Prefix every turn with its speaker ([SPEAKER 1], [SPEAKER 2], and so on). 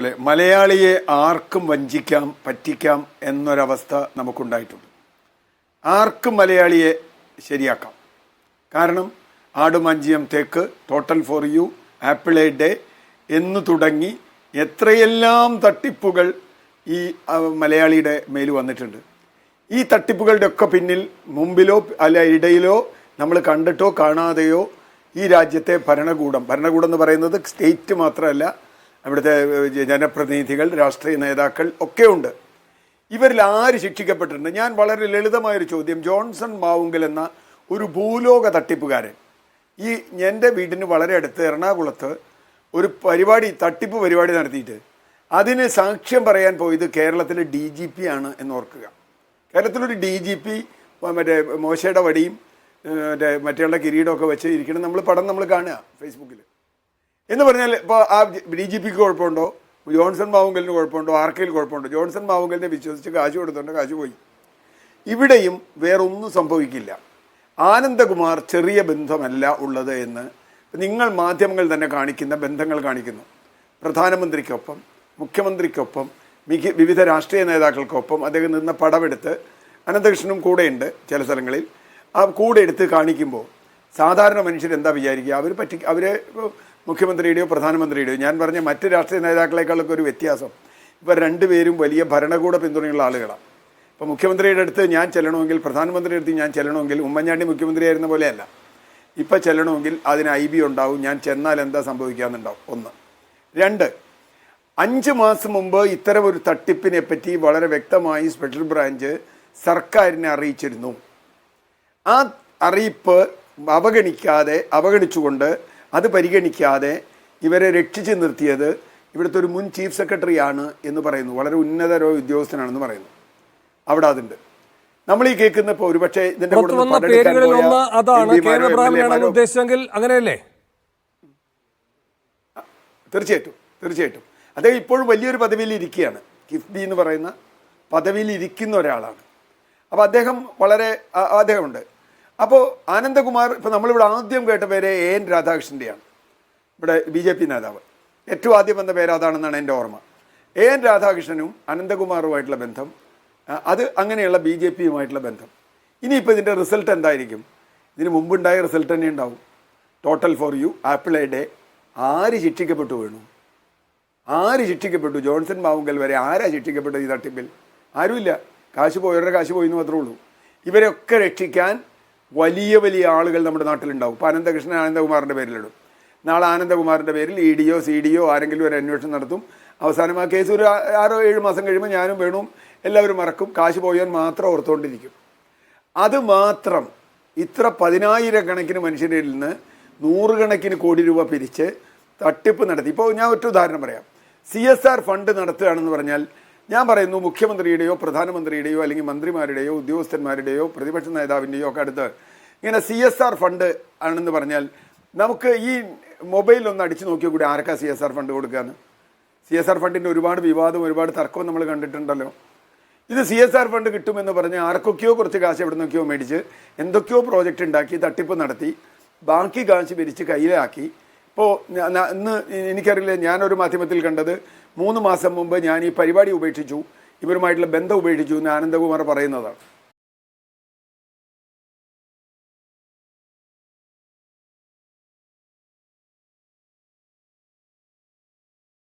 [SPEAKER 1] അല്ലെ, മലയാളിയെ ആർക്കും വഞ്ചിക്കാം, പറ്റിക്കാം എന്നൊരവസ്ഥ നമുക്കുണ്ടായിട്ടുണ്ട്. ആർക്കും മലയാളിയെ ശരിയാക്കാം. കാരണം ആടുമാഞ്ചിയം തേക്ക്, total for you, apple A day എന്ന് തുടങ്ങി എത്രയെല്ലാം തട്ടിപ്പുകൾ ഈ മലയാളിയുടെ മേൽ വന്നിട്ടുണ്ട്. ഈ തട്ടിപ്പുകളുടെ ഒക്കെ പിന്നിൽ മുമ്പിലോ അല്ല ഇടയിലോ നമ്മൾ കണ്ടിട്ടോ കാണാതെയോ ഈ രാജ്യത്തെ ഭരണകൂടം എന്ന് പറയുന്നത് സ്റ്റേറ്റ് മാത്രമല്ല, അവിടുത്തെ ജനപ്രതിനിധികൾ, രാഷ്ട്രീയ നേതാക്കൾ ഒക്കെ ഉണ്ട്. ഇവരിൽ ആര് ശിക്ഷിക്കപ്പെട്ടിട്ടുണ്ട്? ഞാൻ വളരെ ലളിതമായൊരു ചോദ്യം. ജോൺസൺ മാവുങ്കൽ എന്ന ഒരു ഭൂലോക തട്ടിപ്പുകാരൻ ഈ എൻ്റെ വീടിന് വളരെ അടുത്ത് എറണാകുളത്ത് ഒരു തട്ടിപ്പ് പരിപാടി നടത്തിയിട്ട് അതിന് സാക്ഷ്യം പറയാൻ പോയത് കേരളത്തിലെ DGP ആണ് എന്നോർക്കുക. കേരളത്തിലൊരു DGP മറ്റേ മോശയുടെ വടിയും മറ്റുള്ള കിരീടമൊക്കെ വെച്ച് ഇരിക്കണം. നമ്മൾ കാണുക ഫേസ്ബുക്കിൽ. എന്ന് പറഞ്ഞാൽ ഇപ്പോൾ ആ DGPക്ക് കുഴപ്പമുണ്ടോ, ജോൺസൺ മാവുങ്കലിന് കുഴപ്പമുണ്ടോ, ആർക്കെങ്കിലും കുഴപ്പമുണ്ടോ? ജോൺസൺ മാവുങ്കലിനെ വിശ്വസിച്ച് കാശ് കൊടുത്തോണ്ട് കാശ് പോയി. ഇവിടെയും വേറൊന്നും സംഭവിക്കില്ല. ആനന്ദകുമാർ ചെറിയ ബന്ധമല്ല ഉള്ളത് എന്ന് നിങ്ങൾ മാധ്യമങ്ങൾ തന്നെ കാണിക്കുന്ന ബന്ധങ്ങൾ കാണിക്കുന്നു. പ്രധാനമന്ത്രിക്കൊപ്പം, മുഖ്യമന്ത്രിക്കൊപ്പം, വിവിധ രാഷ്ട്രീയ നേതാക്കൾക്കൊപ്പം അദ്ദേഹം നിന്ന പടമെടുത്ത് അനന്തകൃഷ്ണനും കൂടെയുണ്ട് ചില സ്ഥലങ്ങളിൽ. ആ കൂടെ എടുത്ത് കാണിക്കുമ്പോൾ സാധാരണ മനുഷ്യരെന്താ വിചാരിക്കുക? അവരെ മുഖ്യമന്ത്രിയുടെയോ പ്രധാനമന്ത്രിയുടെയോ, ഞാൻ പറഞ്ഞ മറ്റ് രാഷ്ട്രീയ നേതാക്കളെക്കാളൊക്കെ ഒരു വ്യത്യാസം, ഇവർ രണ്ടുപേരും വലിയ ഭരണകൂട പിന്തുണയുള്ള ആളുകളാണ്. ഇപ്പോൾ മുഖ്യമന്ത്രിയുടെ അടുത്ത് ഞാൻ ചെല്ലണമെങ്കിൽ, പ്രധാനമന്ത്രിയുടെ അടുത്ത് ഞാൻ ചെല്ലണമെങ്കിൽ, ഉമ്മൻചാണ്ടി മുഖ്യമന്ത്രിയായിരുന്ന പോലെയല്ല, ഇപ്പം ചെല്ലണമെങ്കിൽ അതിന് IB ഉണ്ടാവും. ഞാൻ ചെന്നാൽ എന്താ സംഭവിക്കാമെന്നുണ്ടാവും. 1. 2, 5 മാസം മുമ്പ് ഇത്തരം ഒരു തട്ടിപ്പിനെ പറ്റി വളരെ വ്യക്തമായി സ്പെഷ്യൽ ബ്രാഞ്ച് സർക്കാരിനെ അറിയിച്ചിരുന്നു. ആ അറിയിപ്പ് അവഗണിച്ചുകൊണ്ട് അത് പരിഗണിക്കാതെ ഇവരെ രക്ഷിച്ചു നിർത്തിയത് ഇവിടുത്തെ ഒരു മുൻ ചീഫ് സെക്രട്ടറി ആണ് എന്ന് പറയുന്നു. വളരെ ഉന്നതരോ ഉദ്യോഗസ്ഥനാണെന്ന് പറയുന്നു. അവിടെ അതുണ്ട്. നമ്മൾ ഈ കേൾക്കുന്ന ഇപ്പോൾ ഒരുപക്ഷെ ഇതിന്റെ തീർച്ചയായിട്ടും അദ്ദേഹം ഇപ്പോഴും വലിയൊരു പദവിയിൽ ഇരിക്കുകയാണ്. കിഫ്ബി എന്ന് പറയുന്ന പദവിയിൽ ഇരിക്കുന്ന ഒരാളാണ്. അപ്പോൾ അദ്ദേഹമുണ്ട്. അപ്പോൾ ആനന്ദകുമാർ, ഇപ്പോൾ നമ്മളിവിടെ ആദ്യം കേട്ട പേര് AN രാധാകൃഷ്ണൻ്റെയാണ്, ഇവിടെ BJP നേതാവ്. ഏറ്റവും ആദ്യം വന്ന പേര് അതാണെന്നാണ് എൻ്റെ ഓർമ്മ. AN രാധാകൃഷ്ണനും അനന്തകുമാറുമായിട്ടുള്ള ബന്ധം, അത് അങ്ങനെയുള്ള BJPയുമായിട്ടുള്ള ബന്ധം. ഇനിയിപ്പോൾ ഇതിൻ്റെ റിസൾട്ട് എന്തായിരിക്കും? ഇതിന് മുമ്പുണ്ടായ റിസൾട്ട് തന്നെ ഉണ്ടാവും. Total for you, apple A day. ആര് ശിക്ഷിക്കപ്പെട്ടു വീണു? ആര് ശിക്ഷിക്കപ്പെട്ടു? ജോൺസൺ മാവുങ്കൽ വരെ ആരാ ശിക്ഷിക്കപ്പെട്ടത് ഈ തട്ടിപ്പിൽ? ആരുമില്ല. കാശ് പോയവരുടെ കാശ് പോയി എന്ന് മാത്രമേ ഉള്ളൂ. ഇവരൊക്കെ രക്ഷിക്കാൻ വലിയ ആളുകൾ നമ്മുടെ നാട്ടിലുണ്ടാവും. ഇപ്പോൾ അനന്തകൃഷ്ണൻ ആനന്ദകുമാറിൻ്റെ പേരിലിടും. നാളെ ആനന്ദകുമാറിൻ്റെ പേരിൽ EDയോ CDയോ ആരെങ്കിലും ഒരു അന്വേഷണം നടത്തും. അവസാനം ആ കേസ് ഒരു 6-7 മാസം കഴിയുമ്പോൾ ഞാനും വേണും എല്ലാവരും മറക്കും. കാശ് പോയാൽ മാത്രം ഓർത്തുകൊണ്ടിരിക്കും. അത് മാത്രം ഇത്ര 10,000 കണക്കിന് മനുഷ്യരിൽ നിന്ന് 100 കണക്കിന് കോടി രൂപ പിരിച്ച് തട്ടിപ്പ് നടത്തി. ഇപ്പോൾ ഞാൻ ഒറ്റ ഉദാഹരണം പറയാം. CSR ഫണ്ട് നടത്തുകയാണെന്ന് പറഞ്ഞാൽ ഞാൻ പറയുന്നു, മുഖ്യമന്ത്രിയുടെയോ പ്രധാനമന്ത്രിയുടെയോ അല്ലെങ്കിൽ മന്ത്രിമാരുടെയോ ഉദ്യോഗസ്ഥന്മാരുടെയോ പ്രതിപക്ഷ നേതാവിൻ്റെയോ ഒക്കെ അടുത്ത് ഇങ്ങനെ CSR ഫണ്ട് ആണെന്ന് പറഞ്ഞാൽ നമുക്ക് ഈ മൊബൈലൊന്ന് അടിച്ചു നോക്കിയാൽ കൂടി ആർക്കാ CSR ഫണ്ട് കൊടുക്കുകയെന്ന്. CSR ഫണ്ടിൻ്റെ ഒരുപാട് വിവാദവും ഒരുപാട് തർക്കവും നമ്മൾ കണ്ടിട്ടുണ്ടല്ലോ. ഇത് CSR ഫണ്ട് കിട്ടുമെന്ന് പറഞ്ഞ് ആർക്കൊക്കെയോ കുറച്ച് കാശ് എവിടെ നിന്നൊക്കെയോ മേടിച്ച് എന്തൊക്കെയോ പ്രോജക്റ്റ് ഉണ്ടാക്കി തട്ടിപ്പ് നടത്തി ബാക്കി കാശ് പിരിച്ച് കയ്യിലാക്കി. ഇപ്പോൾ ഇന്ന് എനിക്കറിയില്ല, ഞാനൊരു മാധ്യമത്തിൽ കണ്ടത് 3 മാസം മുമ്പ് ഞാൻ ഈ പരിപാടി ഉപേക്ഷിച്ചു, ഇവരുമായിട്ടുള്ള ബന്ധം ഉപേക്ഷിച്ചു എന്ന് ആനന്ദകുമാർ പറയുന്നതാണ്.